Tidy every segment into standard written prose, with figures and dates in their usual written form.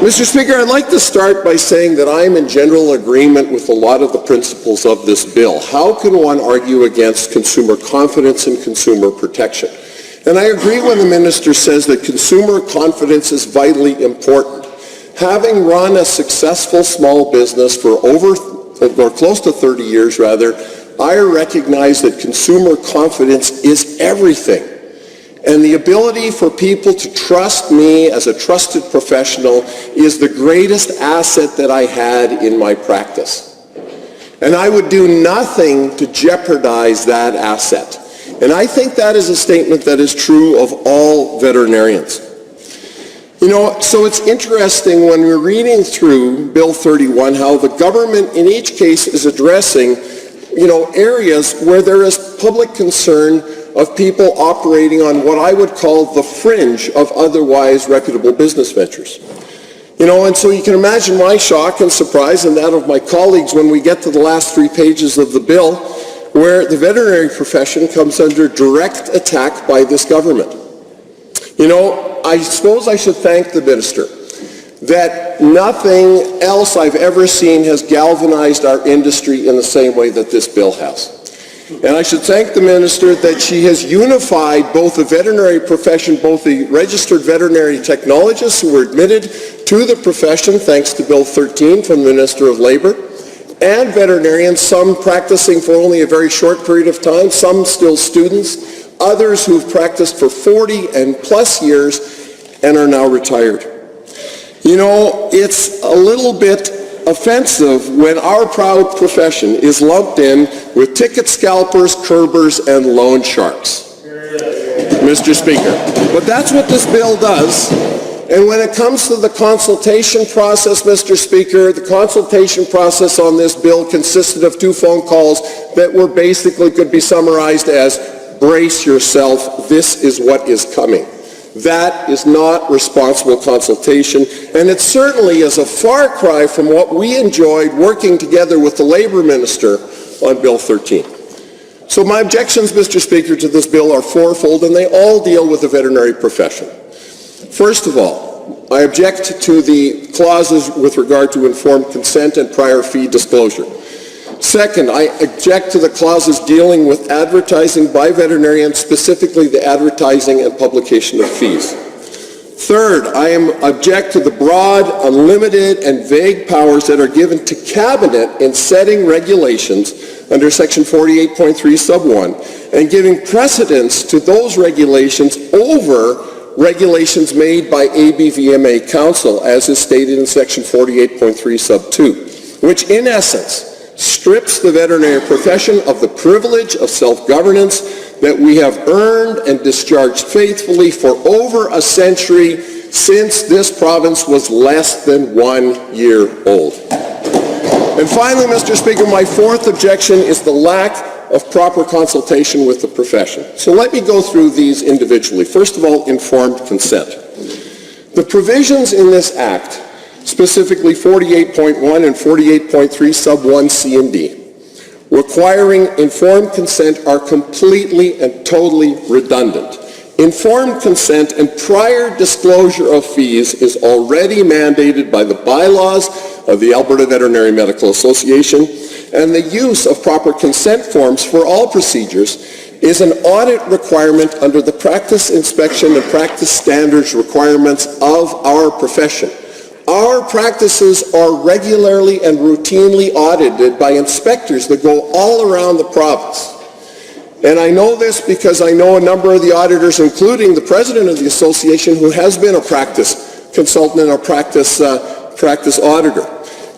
Mr. Speaker, I'd like to start by saying that I am in general agreement with a lot of the principles of this bill. How can one argue against consumer confidence and consumer protection? And I agree when the minister says that consumer confidence is vitally important. Having run a successful small business for close to 30 years, I recognize that consumer confidence is everything. And the ability for people to trust me as a trusted professional is the greatest asset that I had in my practice. And I would do nothing to jeopardize that asset. And I think that is a statement that is true of all veterinarians. You know, so it's interesting when we're reading through Bill 31 how the government in each case is addressing, areas where there is public concern of people operating on what I would call the fringe of otherwise reputable business ventures. And so you can imagine my shock and surprise and that of my colleagues when we get to the last 3 pages of the bill where the veterinary profession comes under direct attack by this government. I suppose I should thank the minister that nothing else I've ever seen has galvanized our industry in the same way that this bill has. And I should thank the minister that she has unified both the veterinary profession, both the registered veterinary technologists who were admitted to the profession thanks to Bill 13 from the Minister of Labor, and veterinarians, some practicing for only a very short period of time, some still students, others who've practiced for 40 and plus years and are now retired. It's a little bit offensive when our proud profession is lumped in with ticket scalpers, curbers, and loan sharks, Mr. Speaker. But that's what this bill does. And when it comes to the consultation process, Mr. Speaker, the consultation process on this bill consisted of 2 phone calls that were basically could be summarized as, brace yourself, this is what is coming. That is not responsible consultation, and it certainly is a far cry from what we enjoyed working together with the Labor Minister on Bill 13. So my objections, Mr. Speaker, to this bill are fourfold, and they all deal with the veterinary profession. First of all, I object to the clauses with regard to informed consent and prior fee disclosure. Second, I object to the clauses dealing with advertising by veterinarians, specifically the advertising and publication of fees. Third, I object to the broad, unlimited, and vague powers that are given to Cabinet in setting regulations under Section 48.3 sub 1 and giving precedence to those regulations over regulations made by ABVMA Council, as is stated in Section 48.3 sub 2, which in essence strips the veterinary profession of the privilege of self-governance that we have earned and discharged faithfully for over a century since this province was less than 1 year old. And finally, Mr. Speaker, my fourth objection is the lack of proper consultation with the profession. So let me go through these individually. First of all, informed consent. The provisions in this Act, specifically 48.1 and 48.3 sub 1 C and D, requiring informed consent are completely and totally redundant. Informed consent and prior disclosure of fees is already mandated by the bylaws of the Alberta Veterinary Medical Association, and the use of proper consent forms for all procedures is an audit requirement under the practice inspection and practice standards requirements of our profession. Our practices are regularly and routinely audited by inspectors that go all around the province. And I know this because I know a number of the auditors, including the president of the association, who has been a practice consultant and a practice auditor.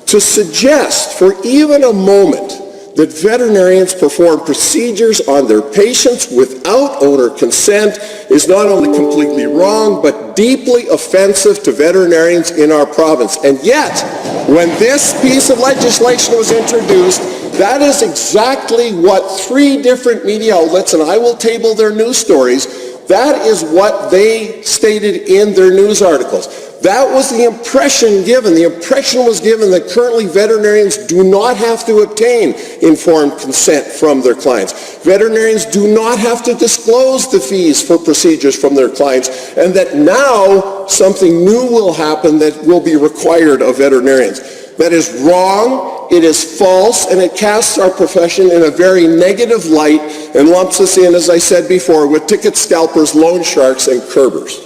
To suggest for even a moment that veterinarians perform procedures on their patients without owner consent is not only completely wrong, but deeply offensive to veterinarians in our province. And yet, when this piece of legislation was introduced, that is exactly what 3 different media outlets, and I will table their news stories, That is what they stated in their news articles. That was the impression given. The impression was given that currently veterinarians do not have to obtain informed consent from their clients. Veterinarians do not have to disclose the fees for procedures from their clients, and that now something new will happen that will be required of veterinarians. That is wrong, it is false, and it casts our profession in a very negative light and lumps us in, as I said before, with ticket scalpers, loan sharks, and curbers.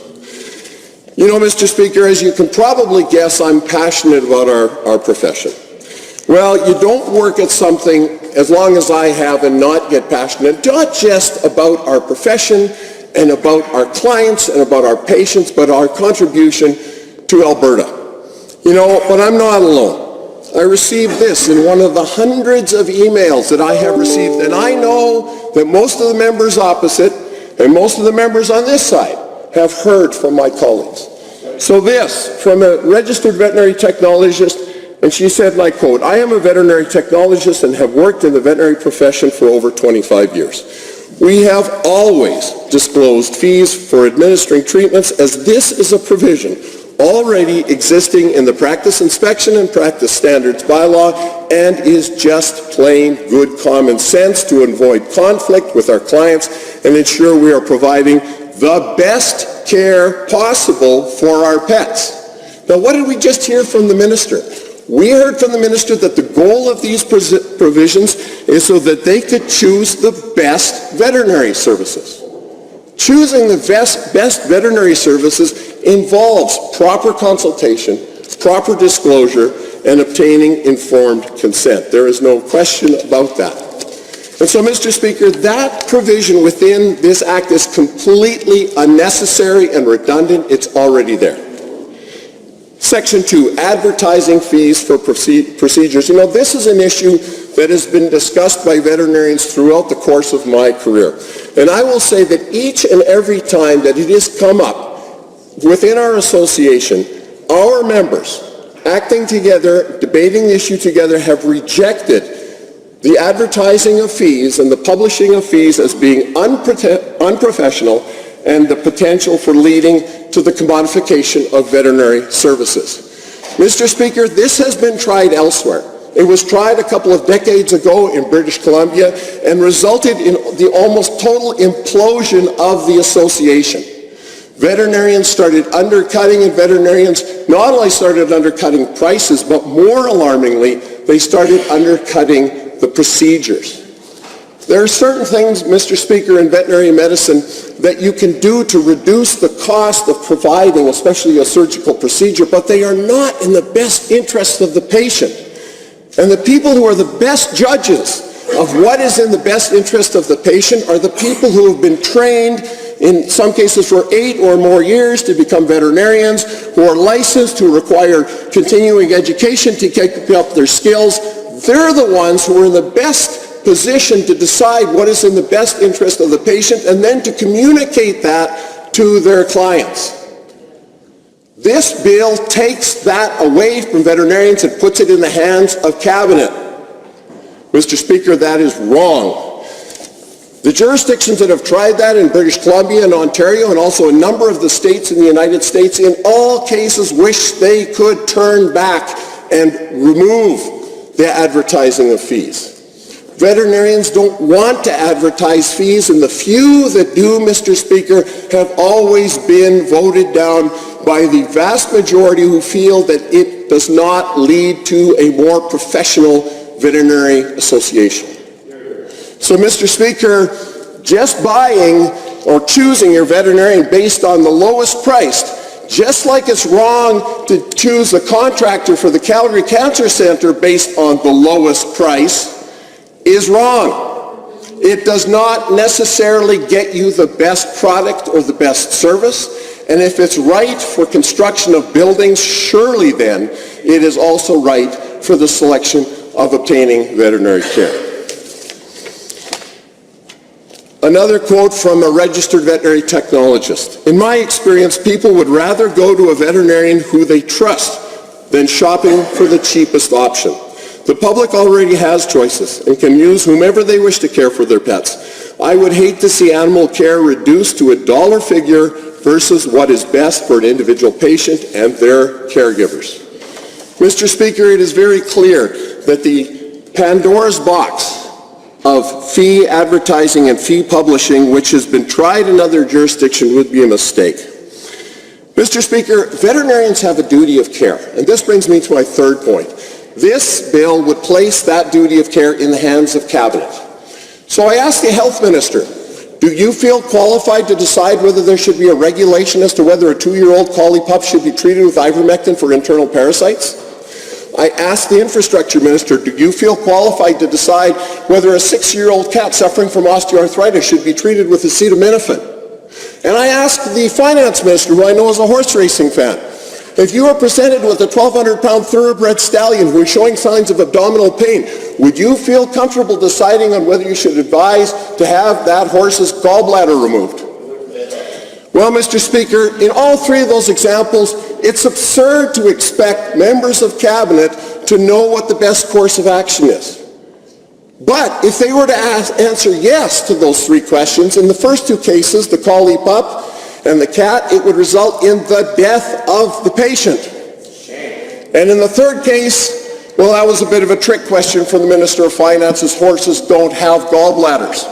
You know, Mr. Speaker, as you can probably guess, I'm passionate about our profession. Well, you don't work at something as long as I have and not get passionate, not just about our profession and about our clients and about our patients, but our contribution to Alberta. You know, but I'm not alone. I received this in one of the hundreds of emails that I have received, and I know that most of the members opposite and most of the members on this side have heard from my colleagues. So this, from a registered veterinary technologist, and she said, and I quote, "I am a veterinary technologist and have worked in the veterinary profession for over 25 years. We have always disclosed fees for administering treatments, as this is a provision already existing in the Practice Inspection and Practice Standards bylaw and is just plain good common sense to avoid conflict with our clients and ensure we are providing the best care possible for our pets." Now, what did we just hear from the minister? We heard from the minister that the goal of these provisions is so that they could choose the best veterinary services. Choosing the best veterinary services involves proper consultation, proper disclosure, and obtaining informed consent. There is no question about that. And so, Mr. Speaker, that provision within this act is completely unnecessary and redundant. It's already there. Section 2, advertising fees for procedures. You know, this is an issue that has been discussed by veterinarians throughout the course of my career. And I will say that each and every time that it has come up within our association, our members, acting together, debating the issue together, have rejected the advertising of fees and the publishing of fees as being unprofessional and the potential for leading to the commodification of veterinary services. Mr. Speaker, this has been tried elsewhere. It was tried a couple of decades ago in British Columbia and resulted in the almost total implosion of the association. Veterinarians started undercutting, and veterinarians not only started undercutting prices, but more alarmingly, they started undercutting the procedures. There are certain things, Mr. Speaker, in veterinary medicine that you can do to reduce the cost of providing, especially a surgical procedure, but they are not in the best interest of the patient. And the people who are the best judges of what is in the best interest of the patient are the people who have been trained, in some cases for 8 or more years, to become veterinarians, who are licensed, who require continuing education to keep up their skills. They're the ones who are in the best position to decide what is in the best interest of the patient and then to communicate that to their clients. This bill takes that away from veterinarians and puts it in the hands of cabinet. Mr. Speaker, that is wrong. The jurisdictions that have tried that in British Columbia and Ontario and also a number of the states in the United States in all cases wish they could turn back and remove the advertising of fees. Veterinarians don't want to advertise fees, and the few that do, Mr. Speaker, have always been voted down by the vast majority who feel that it does not lead to a more professional veterinary association. So, Mr. Speaker, just buying or choosing your veterinarian based on the lowest price, just like it's wrong to choose the contractor for the Calgary Cancer Centre based on the lowest price, is wrong. It does not necessarily get you the best product or the best service, and if it's right for construction of buildings, surely then it is also right for the selection of obtaining veterinary care. Another quote from a registered veterinary technologist. "In my experience, people would rather go to a veterinarian who they trust than shopping for the cheapest option. The public already has choices and can use whomever they wish to care for their pets. I would hate to see animal care reduced to a dollar figure versus what is best for an individual patient and their caregivers. Mr. Speaker, it is very clear that the Pandora's box of fee advertising and fee publishing, which has been tried in other jurisdictions, would be a mistake. Mr. Speaker, veterinarians have a duty of care, and this brings me to my third point. This bill would place that duty of care in the hands of Cabinet. So I ask the Health Minister, do you feel qualified to decide whether there should be a regulation as to whether a 2-year-old collie pup should be treated with ivermectin for internal parasites? I ask the Infrastructure Minister, do you feel qualified to decide whether a 6-year-old cat suffering from osteoarthritis should be treated with acetaminophen? And I ask the Finance Minister, who I know is a horse racing fan, if you are presented with a 1,200-pound thoroughbred stallion who is showing signs of abdominal pain, would you feel comfortable deciding on whether you should advise to have that horse's gallbladder removed? Well, Mr. Speaker, in all three of those examples, it's absurd to expect members of Cabinet to know what the best course of action is. But if they were to answer yes to those three questions, in the first two cases, the collie pup and the cat, it would result in the death of the patient. And in the third case, well, that was a bit of a trick question from the Minister of Finance's horses don't have gallbladders.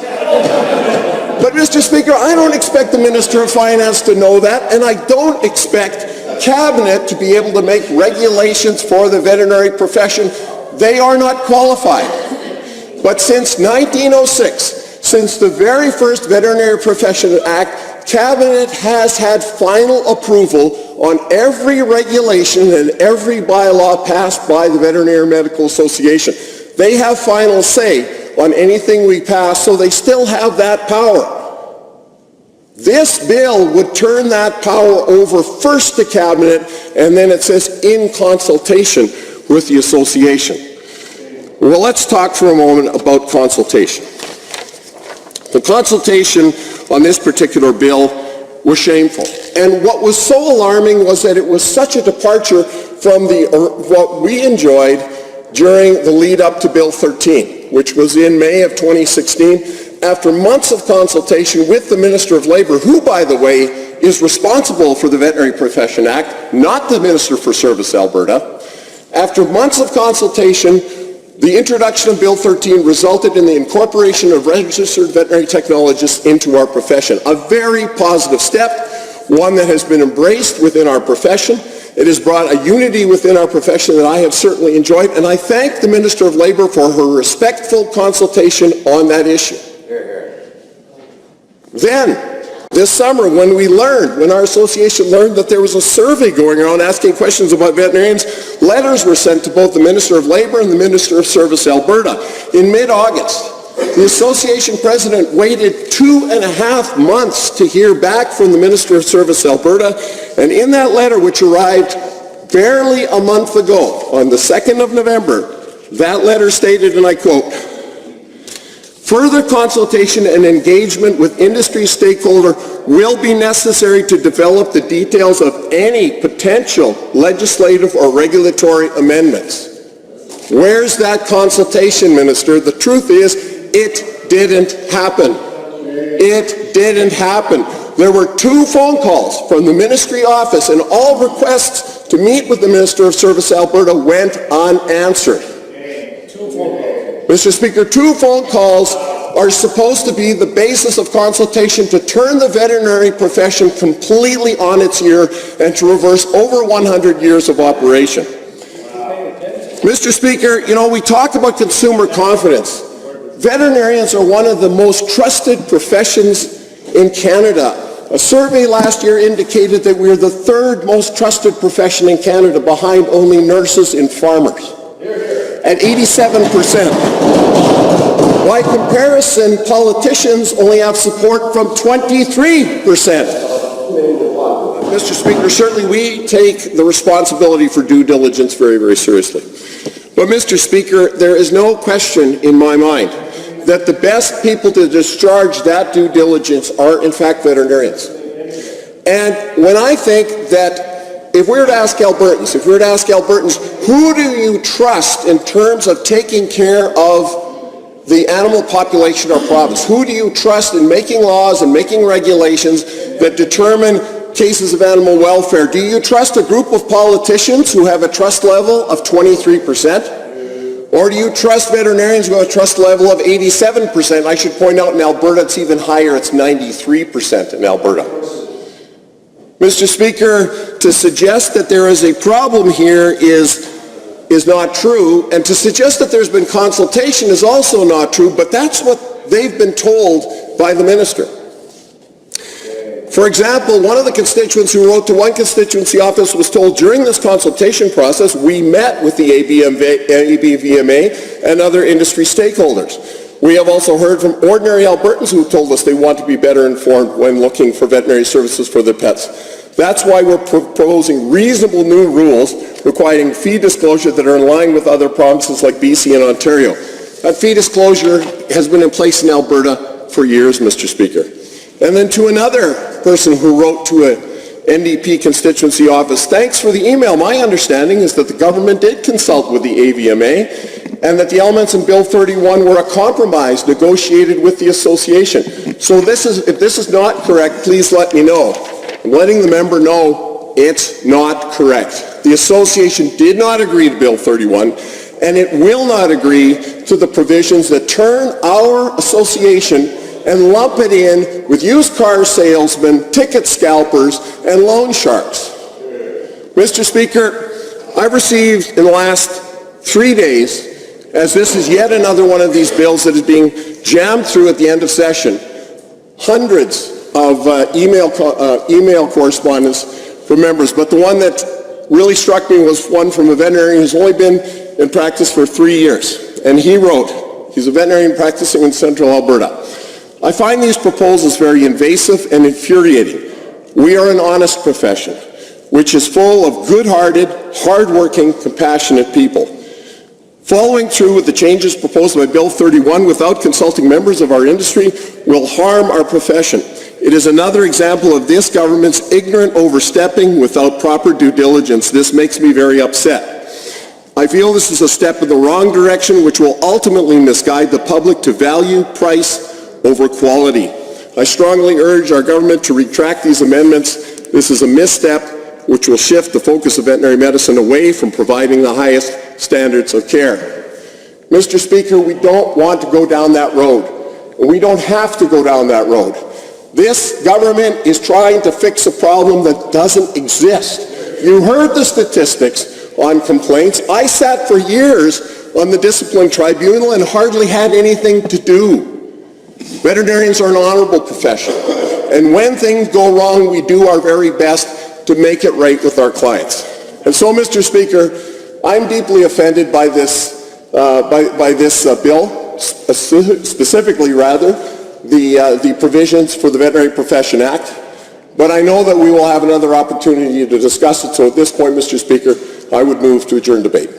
But Mr. Speaker, I don't expect the Minister of Finance to know that, and I don't expect Cabinet to be able to make regulations for the veterinary profession. They are not qualified. But since 1906, since the very first Veterinary Profession Act, Cabinet has had final approval on every regulation and every bylaw passed by the Veterinary Medical Association. They have final say on anything we pass, so they still have that power. This bill would turn that power over first to Cabinet, and then it says in consultation with the association. Well, let's talk for a moment about consultation. The consultation on this particular bill was shameful. And what was so alarming was that it was such a departure from what we enjoyed during the lead up to Bill 13, which was in May of 2016, after months of consultation with the Minister of Labour, who, by the way, is responsible for the Veterinary Profession Act, not the Minister for Service Alberta. After months of consultation, the introduction of Bill 13 resulted in the incorporation of registered veterinary technologists into our profession. A very positive step, one that has been embraced within our profession. It has brought a unity within our profession that I have certainly enjoyed, and I thank the Minister of Labour for her respectful consultation on that issue. Then, this summer, when our association learned that there was a survey going around asking questions about veterinarians, letters were sent to both the Minister of Labour and the Minister of Service Alberta. In mid-August, the association president waited 2.5 months to hear back from the Minister of Service Alberta, and in that letter, which arrived barely a month ago, on the 2nd of November, that letter stated, and I quote, "Further consultation and engagement with industry stakeholder will be necessary to develop the details of any potential legislative or regulatory amendments." Where's that consultation, Minister? The truth is, it didn't happen. It didn't happen. There were 2 phone calls from the ministry office, and all requests to meet with the Minister of Service Alberta went unanswered. Mr. Speaker, 2 phone calls are supposed to be the basis of consultation to turn the veterinary profession completely on its ear and to reverse over 100 years of operation. Mr. Speaker, we talk about consumer confidence. Veterinarians are one of the most trusted professions in Canada. A survey last year indicated that we are the 3rd most trusted profession in Canada, behind only nurses and farmers, at 87%. By comparison, politicians only have support from 23%. Mr. Speaker, certainly we take the responsibility for due diligence very, very seriously. But Mr. Speaker, there is no question in my mind that the best people to discharge that due diligence are, in fact, veterinarians. And when I think that if we were to ask Albertans, who do you trust in terms of taking care of the animal population of our province? Who do you trust in making laws and making regulations that determine cases of animal welfare? Do you trust a group of politicians who have a trust level of 23%? Or do you trust veterinarians who have a trust level of 87%? I should point out in Alberta it's even higher, it's 93% in Alberta. Mr. Speaker, to suggest that there is a problem here is not true, and to suggest that there's been consultation is also not true, but that's what they've been told by the minister. For example, one of the constituents who wrote to one constituency office was told during this consultation process, we met with the ABVMA and other industry stakeholders. We have also heard from ordinary Albertans who told us they want to be better informed when looking for veterinary services for their pets. That's why we're proposing reasonable new rules requiring fee disclosure that are in line with other provinces like BC and Ontario. That fee disclosure has been in place in Alberta for years, Mr. Speaker. And then to another person who wrote to a NDP constituency office, thanks for the email. My understanding is that the government did consult with the ABVMA and that the elements in Bill 31 were a compromise negotiated with the association. So if this is not correct, please let me know. I'm letting the member know it's not correct. The association did not agree to Bill 31, and it will not agree to the provisions that turn our association and lump it in with used car salesmen, ticket scalpers, and loan sharks. Mr. Speaker, I've received in the last 3 days, as this is yet another one of these bills that is being jammed through at the end of session, hundreds of email correspondence from members, but the one that really struck me was one from a veterinarian who's only been in practice for 3 years. And he wrote, he's a veterinarian practicing in central Alberta, I find these proposals very invasive and infuriating. We are an honest profession, which is full of good-hearted, hard-working, compassionate people. Following through with the changes proposed by Bill 31 without consulting members of our industry will harm our profession. It is another example of this government's ignorant overstepping without proper due diligence. This makes me very upset. I feel this is a step in the wrong direction which will ultimately misguide the public to value price over quality. I strongly urge our government to retract these amendments. This is a misstep which will shift the focus of veterinary medicine away from providing the highest standards of care. Mr. Speaker, we don't want to go down that road. We don't have to go down that road. This government is trying to fix a problem that doesn't exist. You heard the statistics on complaints. I sat for years on the discipline tribunal and hardly had anything to do. Veterinarians are an honorable profession, and when things go wrong, we do our very best to make it right with our clients. And so, Mr. Speaker, I'm deeply offended by this bill, specifically the provisions for the Veterinary Profession Act. But I know that we will have another opportunity to discuss it. So at this point, Mr. Speaker, I would move to adjourn debate.